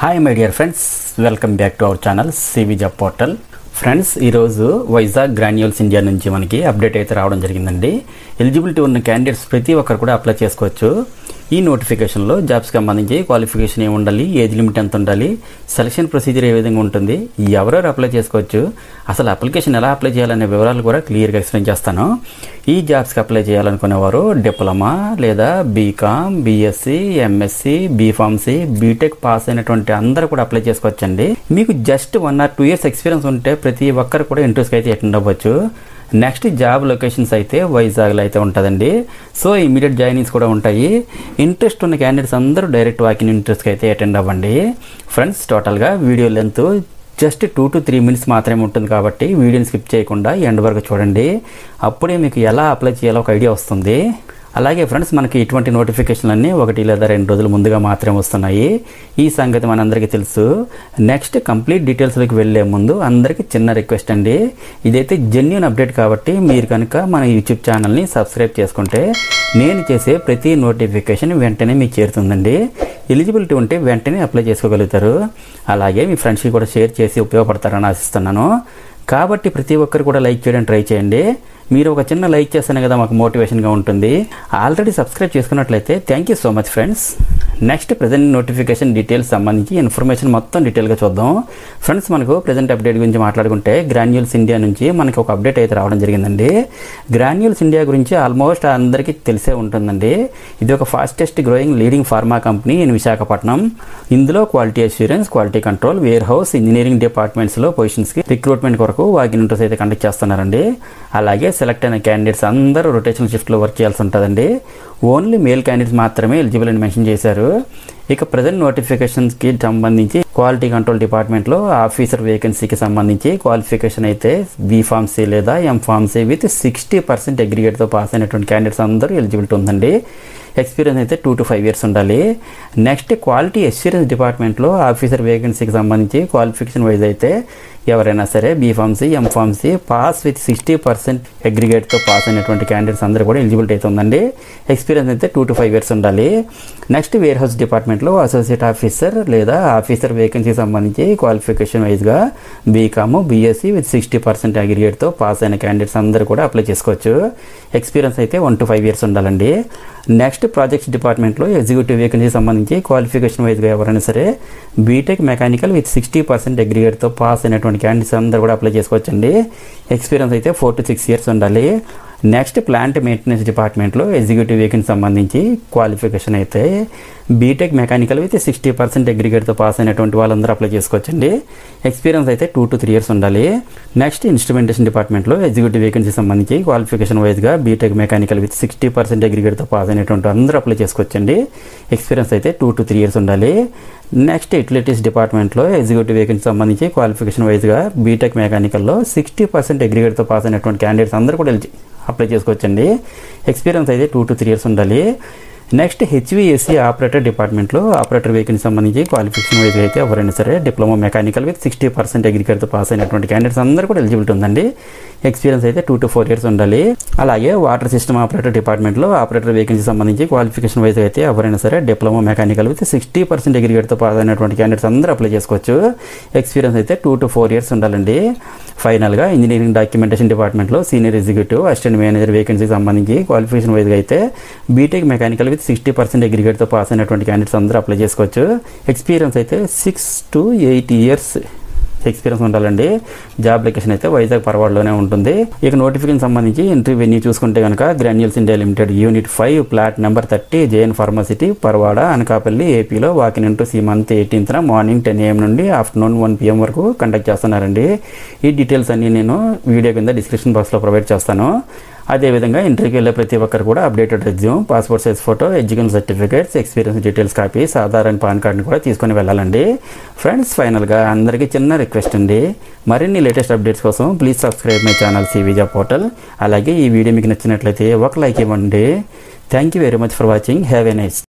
Hi my dear friends, welcome back to our channel CV job portal. Friends, ఈరోజు Vizag granules India నుంచి మనకి update అయితే రావడం జరిగిందండి. ఎలిజిబిలిటీ ఉన్న క్యాండిడేట్స్ ప్రతి ఒక్కరు కూడా అప్లై చేసుకోవచ్చు. ఈ నోటిఫికేషన్లో జాబ్స్కి సంబంధించి క్వాలిఫికేషన్ ఏమి ఉండాలి, ఏజ్ లిమిట్ ఎంత ఉండాలి, సెలక్షన్ ప్రొసీజర్ ఏ విధంగా ఉంటుంది, ఎవరెవరు అప్లై చేసుకోవచ్చు, అసలు అప్లికేషన్ ఎలా అప్లై చేయాలనే వివరాలు కూడా క్లియర్గా ఎక్స్ప్లెయిన్ చేస్తాను. ఈ జాబ్స్కి అప్లై చేయాలనుకునేవారు డిప్లొమా లేదా BCom, BSc, MSc, BPharmacy, BTech pass అయినటువంటి అందరూ కూడా అప్లై చేసుకోవచ్చండి. మీకు జస్ట్ 1 or 2 years ఎక్స్పీరియన్స్ ఉంటే ప్రతి ఒక్కరు కూడా ఇంట్రెస్ట్కి అయితే అటెండ్ అవ్వచ్చు. నెక్స్ట్ జాబ్ లొకేషన్స్ అయితే వైజాగ్లో అయితే ఉంటుందండి. సో ఇమీడియట్ జాయినింగ్స్ కూడా ఉంటాయి. ఇంట్రెస్ట్ ఉన్న క్యాండిడేట్స్ అందరూ డైరెక్ట్ వాకింగ్ ఇంట్రెస్ట్కి అయితే అటెండ్ అవ్వండి. ఫ్రెండ్స్, టోటల్గా video length just 2 to 3 minutes మాత్రమే ఉంటుంది కాబట్టి వీడియోని స్కిప్ చేయకుండా ఎండ్ వరకు చూడండి. అప్పుడే మీకు ఎలా అప్లై చేయాలో ఒక ఐడియా వస్తుంది. అలాగే ఫ్రెండ్స్, మనకి ఇటువంటి నోటిఫికేషన్లన్నీ 1 లేదా 2 రోజుల ముందుగా మాత్రమే వస్తున్నాయి. ఈ సంగతి మనందరికీ తెలుసు. నెక్స్ట్ కంప్లీట్ డీటెయిల్స్లోకి వెళ్ళే ముందు అందరికీ చిన్న రిక్వెస్ట్ అండి. ఇదైతే జెన్యూన్ అప్డేట్ కాబట్టి మీరు కనుక మన యూట్యూబ్ ఛానల్ని సబ్స్క్రైబ్ చేసుకుంటే నేను చేసే ప్రతి నోటిఫికేషన్ వెంటనే మీకు చేరుతుందండి. ఎలిజిబిలిటీ ఉంటే వెంటనే అప్లై చేసుకోగలుగుతారు. అలాగే మీ ఫ్రెండ్స్కి కూడా షేర్ చేసి ఉపయోగపడతారని ఆశిస్తున్నాను. కాబట్టి ప్రతి ఒక్కరు కూడా లైక్ చేయడం ట్రై చేయండి. మీరు ఒక చిన్న లైక్ చేస్తేనే కదా మాకు మోటివేషన్గా ఉంటుంది. ఆల్రెడీ సబ్స్క్రైబ్ చేసుకున్నట్లయితే thank you so much friends. Next present notification details సంబంధించి ఇన్ఫర్మేషన్ మొత్తం డీటెయిల్గా చూద్దాం. ఫ్రెండ్స్, మనకు ప్రజెంట్ అప్డేట్ గురించి మాట్లాడుకుంటే గ్రాన్యూల్స్ ఇండియా నుంచి మనకి ఒక అప్డేట్ అయితే రావడం జరిగిందండి. గ్రాన్యూల్స్ ఇండియా గురించి ఆల్మోస్ట్ అందరికీ తెలిసే ఉంటుందండి. ఇది ఒక fastest growing leading pharma company in Visakhapatnam. ఇందులో quality assurance, quality control, warehouse, engineering డిపార్ట్మెంట్స్లో పొజిషన్స్కి రిక్రూట్మెంట్ కొరకు వాకింగ్ ఇంటర్వ్యూస్ అయితే కండక్ట్ చేస్తున్నారండి. అలాగే సెలెక్ట్ అయిన క్యాండిడేట్స్ అందరూ రొటేషనల్ షిఫ్ట్లో వర్క్ చేయాల్సి ఉంటుందండి. ఓన్లీ మేల్ క్యాండిడేట్స్ మాత్రమే ఎలిజిబుల్ అని మెన్షన్ చేశారు. ఇక ప్రజెంట్ నోటిఫికేషన్స్కి సంబంధించి క్వాలిటీ కంట్రోల్ డిపార్ట్మెంట్లో ఆఫీసర్ వేకెన్సీకి సంబంధించి క్వాలిఫికేషన్ అయితే బీఫార్మసీ లేదా ఎంఫార్మసీ విత్ 60% అగ్రిగేట్తో పాస్ అయినటువంటి క్యాండిడేట్స్ అందరూ ఎలిజిబిలిటీ ఉందండి. ఎక్స్పీరియన్స్ అయితే 2 to 5 years ఉండాలి. నెక్స్ట్ క్వాలిటీ అష్యూరెన్స్ డిపార్ట్మెంట్లో ఆఫీసర్ వేకెన్సీకి సంబంధించి క్వాలిఫికేషన్ వైజ్ అయితే ఎవరైనా సరే బీఫార్మసీ, ఎంఫార్మసీ పాస్ విత్ 60% అగ్రిగేట్తో పాస్ అయినటువంటి క్యాండిడేట్స్ అందరూ కూడా ఎలిజిబిలిటీ అయితే ఉందండి. ఎక్స్పీరియన్స్ అయితే 2 to 5 years ఉండాలి. నెక్స్ట్ వేర్ హౌస్ డిపార్ట్మెంట్లో అసోసియేట్ ఆఫీసర్ లేదా ఆఫీసర్ వేకెన్సీకి సంబంధించి క్వాలిఫికేషన్ వైజ్గా బీకామ్, బీఎస్సీ విత్ 60% అగ్రిగేట్తో పాస్ అయిన క్యాండిడేట్స్ అందరూ కూడా అప్లై చేసుకోవచ్చు. ఎక్స్పీరియన్స్ అయితే 1 to 5 years ఉండాలండి. నెక్స్ట్ ప్రాజెక్ట్స్ డిపార్ట్మెంట్లో ఎగ్జిక్యూటివ్ వేకెన్సీకి సంబంధించి క్వాలిఫికేషన్ వైజ్గా ఎవరైనా సరే బీటెక్ మెకానికల్ విత్ 60% అగ్రిగేట్తో పాస్ అయినటువంటి క్యాండిడేట్స్ అందరూ కూడా అప్లై చేసుకోవచ్చండి. ఎక్స్పీరియన్స్ అయితే 4 to 6 years ఉండాలి. నెక్స్ట్ ప్లాంట్ మెయింటెనెన్స్ డిపార్ట్మెంట్లో ఎగ్జిక్యూటివ్ వేకెన్సీ సంబంధించి క్వాలిఫికేషన్ అయితే బీటెక్ మెకానికల్ విత్ 60% అగ్రిగేట్తో పాస్ అయినటువంటి వాళ్ళందరూ అప్లై చేసుకోవచ్చండి. ఎక్స్పీరియన్స్ అయితే 2 to 3 years ఉండాలి. నెక్స్ట్ ఇన్స్ట్రుమెంటేషన్ డిపార్ట్మెంట్లో ఎగ్జిక్యూటివ్ వేకెన్సీ సంబంధించి క్వాలిఫికేషన్ వైజ్గా బీటెక్ మెకానికల్ విత్ 60% అగ్రిగేట్తో పాస్ అయినటువంటి అందరూ అప్లై చేసుకోవచ్చండి. ఎక్స్పీరియన్స్ అయితే 2 to 3 years ఉండాలి. నెక్స్ట్ యుటిలిటీస్ డిపార్ట్మెంట్లో ఎగ్జిక్యూటివ్ వేకెన్సీ సంబంధించి క్వాలిఫికేషన్ వైజ్గా బీటెక్ మెకానికల్లో 60% అగ్రిగేట్తో పాస్ అయినటువంటి క్యాండిడేట్స్ అందరూ కూడా అప్లై చేసుకోవచ్చండి. ఎక్స్పీరియన్స్ అయితే 2 to 3 years ఉండాలి. నెక్స్ట్ హెచ్విఎస్సి ఆపరేటర్ డిపార్ట్మెంట్లో ఆపరేటర్ వేకెన్సీ సంబంధించి క్వాలిఫికేషన్ వైజ్ అయితే ఎవరైనా సరే డిప్లొమా మెకానికల్ విత్ 60% అగ్రిగేట్తో పాస్ అయినటువంటి క్యాండిడేట్స్ అందరూ కూడా ఎలిజిబిలిటీ ఉందండి. ఎక్స్పీరియన్స్ అయితే 2 to 4 years ఉండాలి. అలాగే వాటర్ సిస్టమ్ ఆపరేటర్ డిపార్ట్మెంట్లో ఆపరేటర్ వేకెన్సీ సంబంధించి క్వాలిఫికేషన్ వైజ్ అయితే ఎవరైనా సరే డిప్లొమా మెకానికల్ విత్ 60% అగ్రిగేట్తో పాస్ అయినటువంటి క్యాండిడేట్స్ అందరూ అప్లై చేసుకోవచ్చు. ఎక్స్పీరియన్స్ అయితే 2 to 4 years ఉండాలండి. ఫైనల్గా ఇంజనీరింగ్ డాక్యుమెంటేషన్ డిపార్ట్మెంట్లో సీనియర్ ఎగ్జిక్యూటివ్ అసిస్టెంట్ మేనేజర్ వేకెన్సీకి సంబంధించి క్వాలిఫికేషన్ వైజ్గా అయితే బీటెక్ మెకానికల్ విత్ 60% అగ్రిగేట్తో పాస్ అయినటువంటి క్యాండిడేట్స్ అందరూ అప్లై చేసుకోవచ్చు. ఎక్స్పీరియన్స్ అయితే 6 to 8 years ఎక్స్పీరియన్స్ ఉండాలండి. జాబ్ లొకేషన్ అయితే వైజాగ్ పరవాడలోనే ఉంటుంది. ఇక నోటిఫికేషన్ సంబంధించి ఇంటర్వ్యూ వెన్యూ చూసుకుంటే కనుక Granules India limited unit 5 plot number 30 JN Pharma City Parawada Anakapalli ఏపీలో వాకిన్ ఇంటూ ఈ మంత్ 18th మార్నింగ్ 10 AM నుండి ఆఫ్టర్నూన్ 1 PM వరకు కండక్ట్ చేస్తున్నారండి. ఈ డీటెయిల్స్ అన్ని నేను వీడియో కింద డిస్క్రిప్షన్ బాక్స్లో ప్రొవైడ్ చేస్తాను. అదేవిధంగా ఇంటర్వ్యూకి వెళ్ళే ప్రతి ఒక్కరు కూడా updated resume, passport size photo, education certificates, experience details copies, Aadhaar and pan కార్డుని కూడా తీసుకొని వెళ్ళాలండి. ఫ్రెండ్స్, ఫైనల్గా అందరికీ చిన్న రిక్వెస్ట్ అండి. మరిన్ని లేటెస్ట్ అప్డేట్స్ కోసం please subscribe my channel CV job portal. అలాగే ఈ వీడియో మీకు నచ్చినట్లయితే ఒక లైక్ ఇవ్వండి. Thank you very much for watching. Have a nice